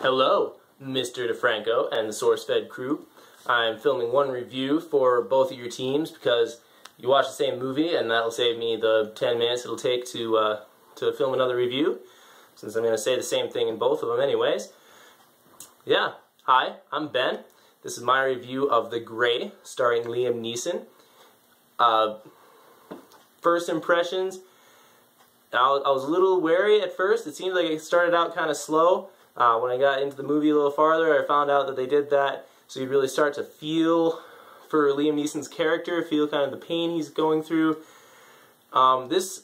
Hello, Mr. DeFranco and the SourceFed crew. I'm filming one review for both of your teams because you watch the same movie, and that'll save me the 10 minutes it'll take to film another review, since I'm going to say the same thing in both of them anyways. Yeah, hi, I'm Ben. This is my review of The Grey, starring Liam Neeson. First impressions, I was a little wary at first. It seemed like it started out kind of slow. When I got into the movie a little farther, I found out that they did that so you really start to feel for Liam Neeson's character, feel kind of the pain he's going through. This,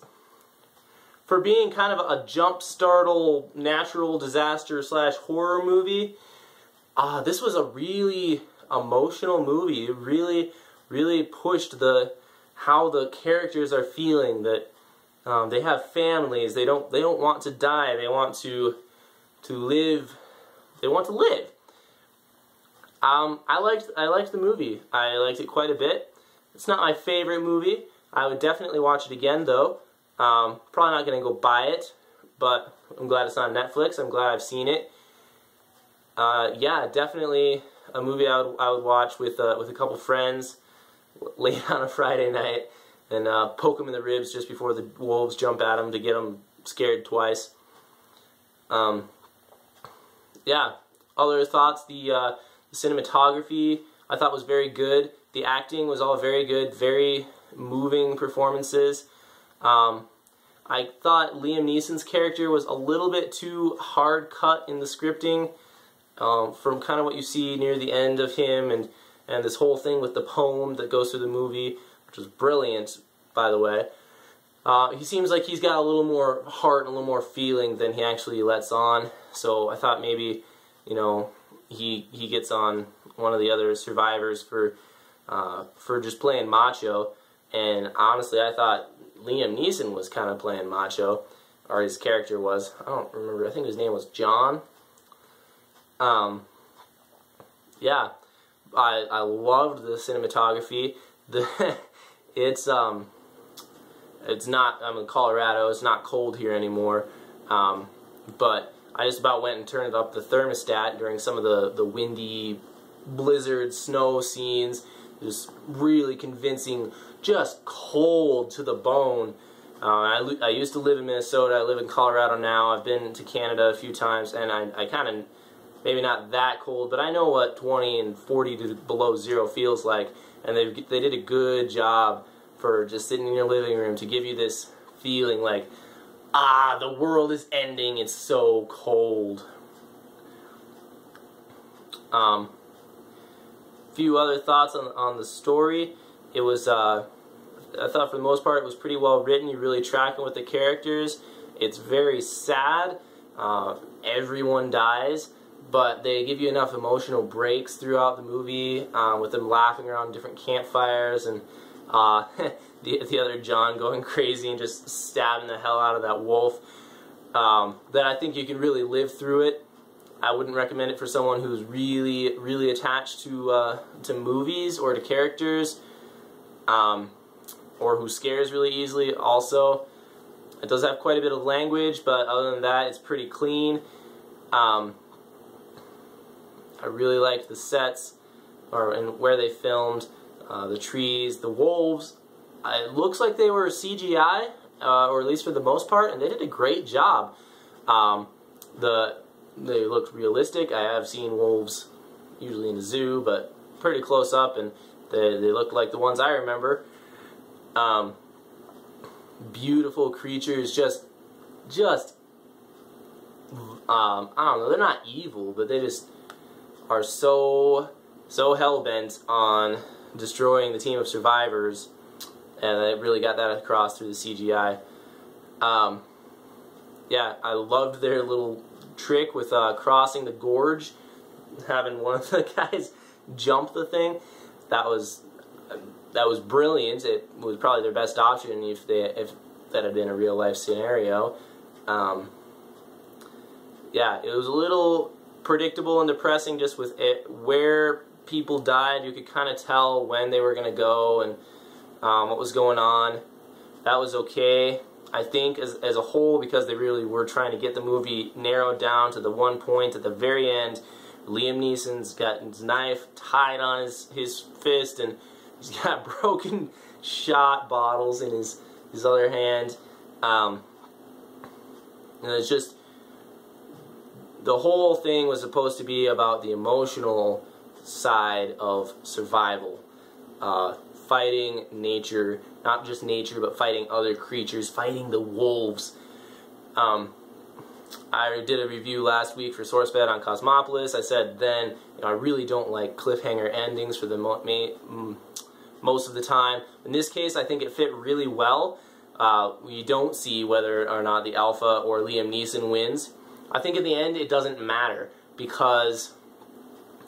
for being kind of a jump-startle natural disaster / horror movie, this was a really emotional movie. It really pushed how the characters are feeling, that they have families, they don't want to die, they want to live. They want to live. I liked the movie. I liked it quite a bit. It's not my favorite movie. I would definitely watch it again, though. Probably not going to go buy it, but I'm glad it's on Netflix. I'm glad I've seen it. Yeah, definitely a movie I would watch with a couple friends late on a Friday night and poke them in the ribs just before the wolves jump at them to get them scared twice. Yeah, other thoughts, the cinematography I thought was very good. The acting was all very good, very moving performances. I thought Liam Neeson's character was a little bit too hard cut in the scripting, from kind of what you see near the end of him and this whole thing with the poem that goes through the movie, which was brilliant, by the way. He seems like he's got a little more heart and a little more feeling than he actually lets on. So I thought maybe, you know, he gets on one of the other survivors for just playing macho. And honestly, I thought Liam Neeson was kind of playing macho, or his character was. I don't remember. I think his name was John. Yeah, I loved the cinematography. It's not, I'm in Colorado, it's not cold here anymore, but I just about went and turned up the thermostat during some of the windy blizzard snow scenes. Just really convincing, just cold to the bone. I used to live in Minnesota, I live in Colorado now, I've been to Canada a few times, and I kind of, maybe not that cold, but I know what 20 and 40 to below zero feels like, and they did a good job for just sitting in your living room to give you this feeling like, the world is ending, it's so cold. Few other thoughts on the story. It was, I thought for the most part it was pretty well written. You're really tracking with the characters. It's very sad. Everyone dies, but they give you enough emotional breaks throughout the movie, with them laughing around different campfires and the other John going crazy and just stabbing the hell out of that wolf. That I think you can really live through it. I wouldn't recommend it for someone who's really attached to movies or to characters, or who scares really easily. Also, it does have quite a bit of language, but other than that, it's pretty clean. I really liked the sets, and where they filmed. The trees, the wolves, it looks like they were CGI, or at least for the most part, and they did a great job. They looked realistic. I have seen wolves usually in the zoo, but pretty close up, and they looked like the ones I remember. Beautiful creatures, just I don't know, they're not evil, but they just are so hell-bent on destroying the team of survivors, and they really got that across through the CGI. Yeah, I loved their little trick with crossing the gorge, having one of the guys jump the thing. That was brilliant. It was probably their best option if that had been a real life scenario. Yeah, it was a little predictable and depressing just with where people died. You could kind of tell when they were going to go and what was going on. That was okay. I think as a whole, because they really were trying to get the movie narrowed down to the one point at the very end, Liam Neeson's got his knife tied on his fist, and he's got broken shot bottles in his other hand. And it's just, the whole thing was supposed to be about the emotional side of survival. Fighting nature, not just nature, but fighting other creatures, fighting the wolves. I did a review last week for SourceFed on Cosmopolis. I said then, I really don't like cliffhanger endings for the most of the time. In this case, I think it fit really well. We don't see whether or not the Alpha or Liam Neeson wins. I think in the end it doesn't matter, because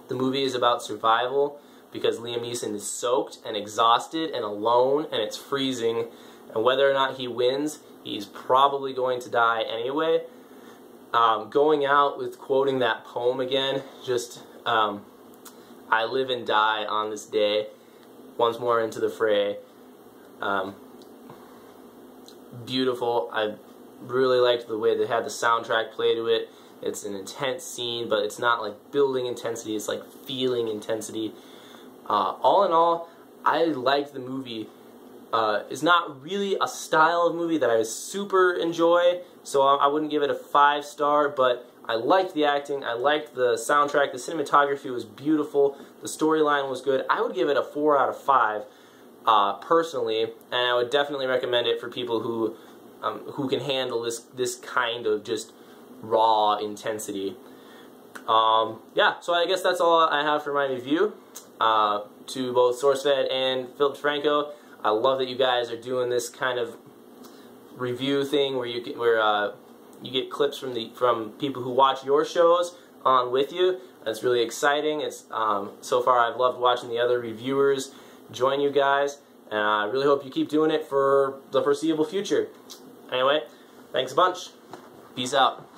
the movie is about survival, because Liam Neeson is soaked and exhausted and alone, and it's freezing, and whether or not he wins, he's probably going to die anyway. Going out with quoting that poem again, just, I live and die on this day, once more into the fray. Beautiful. I really liked the way they had the soundtrack play to it. It's an intense scene, but it's not like building intensity, it's like feeling intensity. All in all, I liked the movie. It's not really a style of movie that I super enjoy, so I wouldn't give it a 5-star, but I liked the acting, I liked the soundtrack, the cinematography was beautiful, the storyline was good. I would give it a 4 out of 5, personally, and I would definitely recommend it for people who can handle this kind of just raw intensity. Yeah, so I guess that's all I have for my review. To both SourceFed and Philip DeFranco, I love that you guys are doing this kind of review thing where you get clips from people who watch your shows on with you. It's really exciting. It's so far I've loved watching the other reviewers join you guys, and I really hope you keep doing it for the foreseeable future. Anyway, thanks a bunch. Peace out.